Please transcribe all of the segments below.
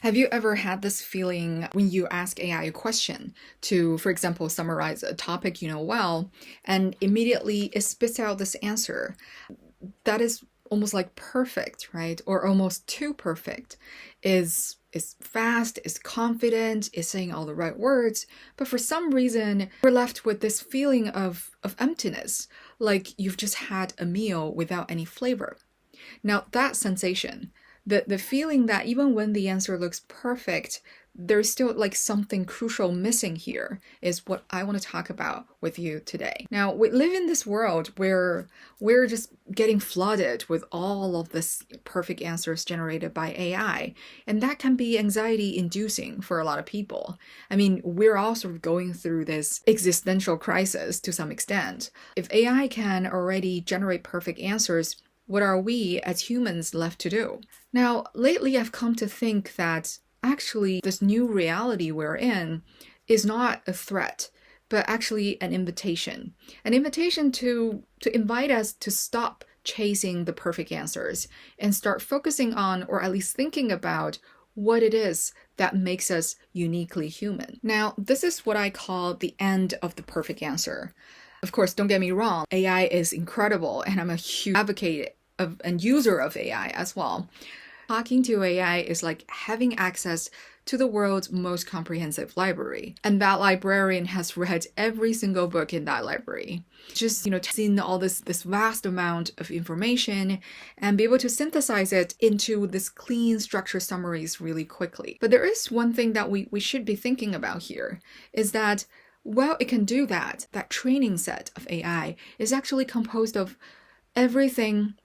Have you ever had this feeling when you ask AI a question to, for example, summarize a topic you know well, and immediately it spits out this answer that is almost like perfect, right? Or almost too perfect, is fast, is confident, is saying all the right words, but for some reason we're left with this feeling of emptiness, like you've just had a meal without any flavor. Now, that sensation, the feeling that even when the answer looks perfect, there's still like something crucial missing here, is what I want to talk about with you today. Now, we live in this world where we're just getting flooded with all of this perfect answers generated by AI, and that can be anxiety inducing for a lot of people. I mean, we're all sort of going through this existential crisis to some extent. If AI can already generate perfect answers, what are we as humans left to do? Now, lately I've come to think that actually this new reality we're in is not a threat, but actually an invitation. An invitation to invite us to stop chasing the perfect answers and start focusing on, or at least thinking about, what it is that makes us uniquely human. Now, this is what I call the end of the perfect answer. Of course, don't get me wrong, AI is incredible, and I'm a huge advocate of and user of AI as well. Talking to AI is like having access to the world's most comprehensive library. And that librarian has read every single book in that library. Just, seen all this vast amount of information and be able to synthesize it into this clean structure summaries really quickly. But there is one thing that we should be thinking about here, is that while it can do that, that training set of AI is actually composed of everything,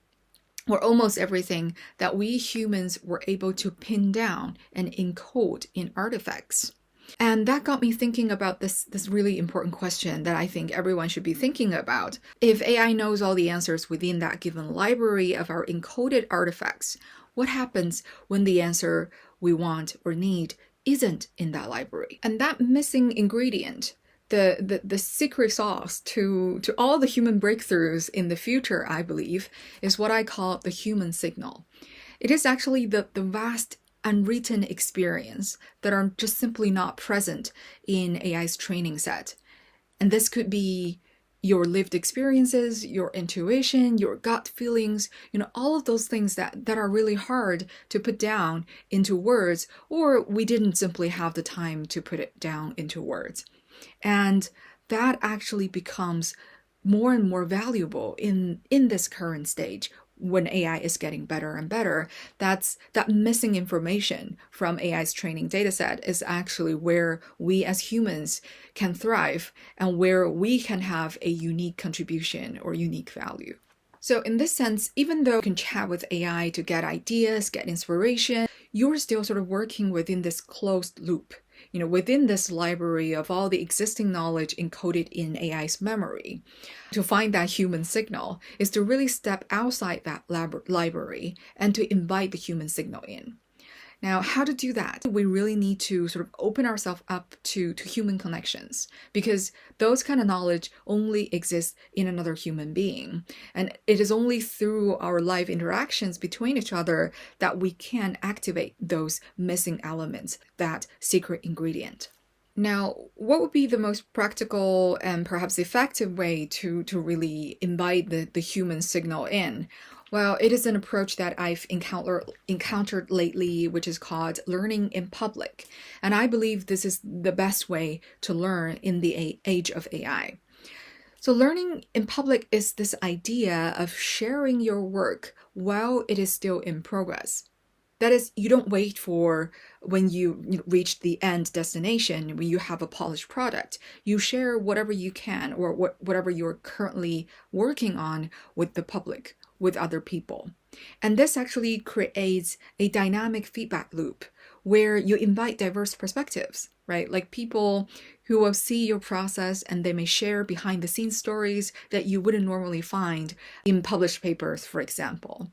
or almost everything, that we humans were able to pin down and encode in artifacts. And that got me thinking about this really important question that I think everyone should be thinking about. If AI knows all the answers within that given library of our encoded artifacts, what happens when the answer we want or need isn't in that library? And that missing ingredient, the secret sauce to all the human breakthroughs in the future, I believe, is what I call the human signal. It is actually the vast unwritten experience that are just simply not present in AI's training set. And this could be your lived experiences, your intuition, your gut feelings, all of those things that are really hard to put down into words, or we didn't simply have the time to put it down into words. And that actually becomes more and more valuable in this current stage when AI is getting better and better. That missing information from AI's training dataset is actually where we as humans can thrive and where we can have a unique contribution or unique value. So in this sense, even though you can chat with AI to get ideas, get inspiration, you're still sort of working within this closed loop. Within this library of all the existing knowledge encoded in AI's memory. To find that human signal is to really step outside that library and to invite the human signal in. Now, how to do that? We really need to sort of open ourselves up to human connections, because those kind of knowledge only exist in another human being. And it is only through our live interactions between each other that we can activate those missing elements, that secret ingredient. Now, what would be the most practical and perhaps effective way to really invite the human signal in? Well, it is an approach that I've encountered lately, which is called learning in public. And I believe this is the best way to learn in the age of AI. So learning in public is this idea of sharing your work while it is still in progress. That is, you don't wait for when you reach the end destination, when you have a polished product. You share whatever you can, or whatever you're currently working on, with the public, with other people. And this actually creates a dynamic feedback loop where you invite diverse perspectives, right? Like people who will see your process, and they may share behind the scenes stories that you wouldn't normally find in published papers, for example.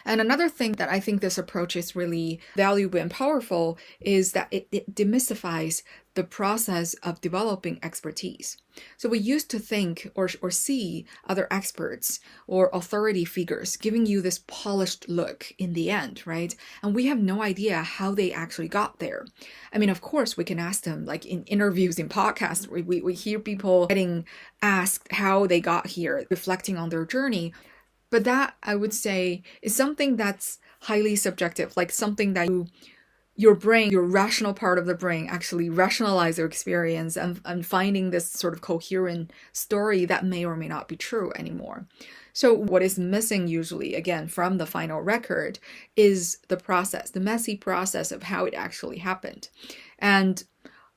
And another thing that I think this approach is really valuable and powerful is that it demystifies the process of developing expertise. So we used to think or see other experts or authority figures giving you this polished look in the end, right? And we have no idea how they actually got there. I mean, of course, we can ask them, like in interviews, in podcasts, we hear people getting asked how they got here, reflecting on their journey. But that, I would say, is something that's highly subjective, like something that your brain, your rational part of the brain actually rationalize their experience and finding this sort of coherent story that may or may not be true anymore. So what is missing usually, again, from the final record is the process, the messy process of how it actually happened. And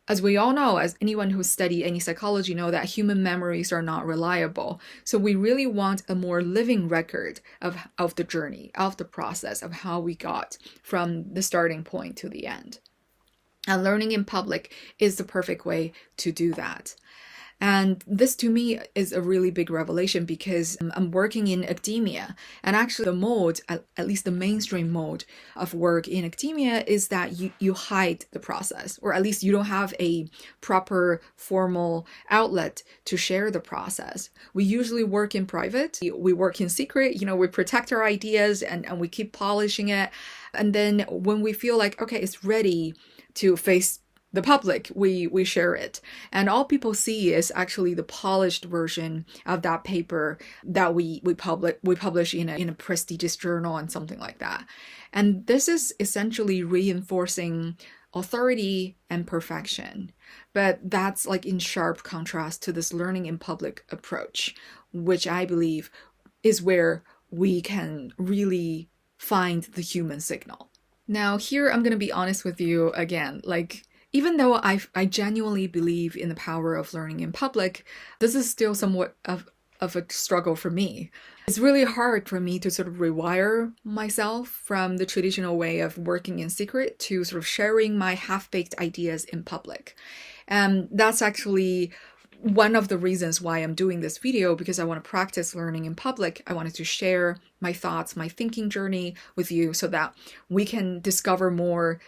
as we all know, as anyone who studied any psychology know, that human memories are not reliable. So we really want a more living record of the journey, of the process, of how we got from the starting point to the end. And learning in public is the perfect way to do that. And this to me is a really big revelation because I'm working in academia. And actually the mode, at least the mainstream mode of work in academia, is that you hide the process, or at least you don't have a proper formal outlet to share the process. We usually work in private, we work in secret, we protect our ideas and we keep polishing it. And then when we feel like, okay, it's ready to face the public, we share it. And all people see is actually the polished version of that paper that we publish in a prestigious journal and something like that. And this is essentially reinforcing authority and perfection. But that's like in sharp contrast to this learning in public approach, which I believe is where we can really find the human signal. Now here I'm going to be honest with you again, like even though I genuinely believe in the power of learning in public, this is still somewhat of a struggle for me. It's really hard for me to sort of rewire myself from the traditional way of working in secret to sort of sharing my half-baked ideas in public. And that's actually one of the reasons why I'm doing this video, because I want to practice learning in public. I wanted to share my thoughts, my thinking journey with you so that we can discover more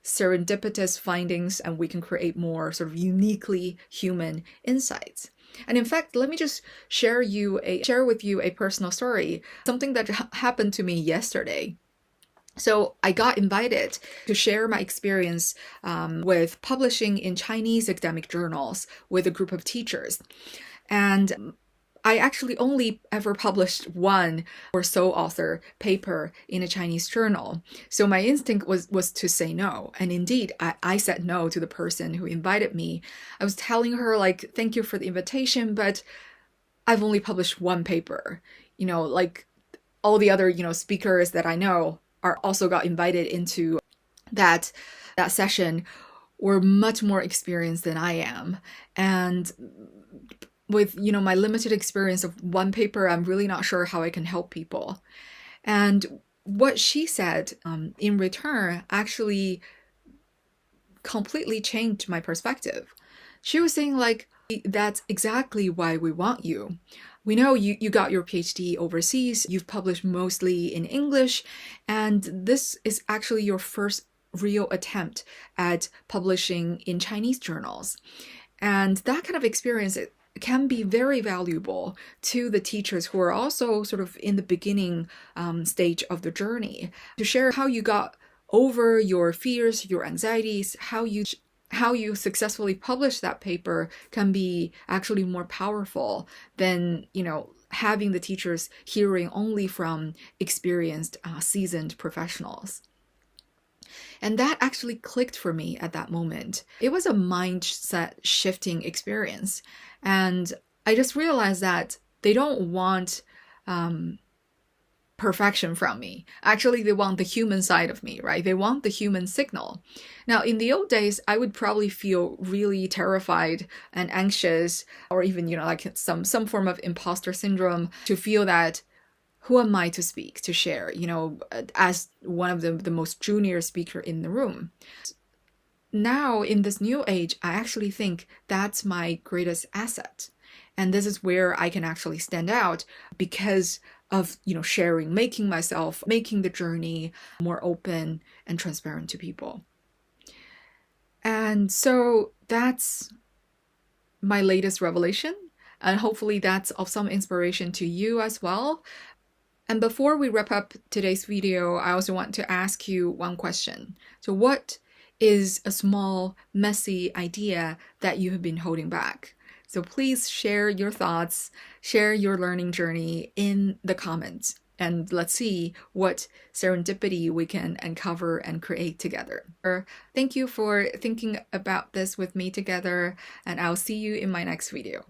serendipitous findings and we can create more sort of uniquely human insights. And in fact, let me just share with you a personal story, something that happened to me yesterday. So I got invited to share my experience with publishing in Chinese academic journals with a group of teachers. And I actually only ever published one or so author paper in a Chinese journal. So my instinct was to say no. And indeed, I said no to the person who invited me. I was telling her, like, thank you for the invitation, but I've only published one paper. Like all the other, speakers that I know are also got invited into that session were much more experienced than I am. And with, my limited experience of one paper, I'm really not sure how I can help people. And what she said in return actually completely changed my perspective. She was saying, like, that's exactly why we want you. We know you got your PhD overseas, you've published mostly in English, and this is actually your first real attempt at publishing in Chinese journals. And that kind of experience, it can be very valuable to the teachers who are also sort of in the beginning stage of the journey, to share how you got over your fears, your anxieties, how you successfully published that paper can be actually more powerful than, having the teachers hearing only from experienced, seasoned professionals. And that actually clicked for me at that moment. It was a mindset shifting experience. And I just realized that they don't want perfection from me. Actually, they want the human side of me, right? They want the human signal. Now, in the old days, I would probably feel really terrified and anxious, or even, like some form of imposter syndrome, to feel that, who am I to speak, to share, as one of the most junior speaker in the room. Now, in this new age, I actually think that's my greatest asset. And this is where I can actually stand out, because of, sharing, making the journey more open and transparent to people. And so that's my latest revelation, and hopefully that's of some inspiration to you as well. And before we wrap up today's video, I also want to ask you one question. So what is a small, messy idea that you have been holding back? So please share your thoughts, share your learning journey in the comments, and let's see what serendipity we can uncover and create together. Thank you for thinking about this with me together, and I'll see you in my next video.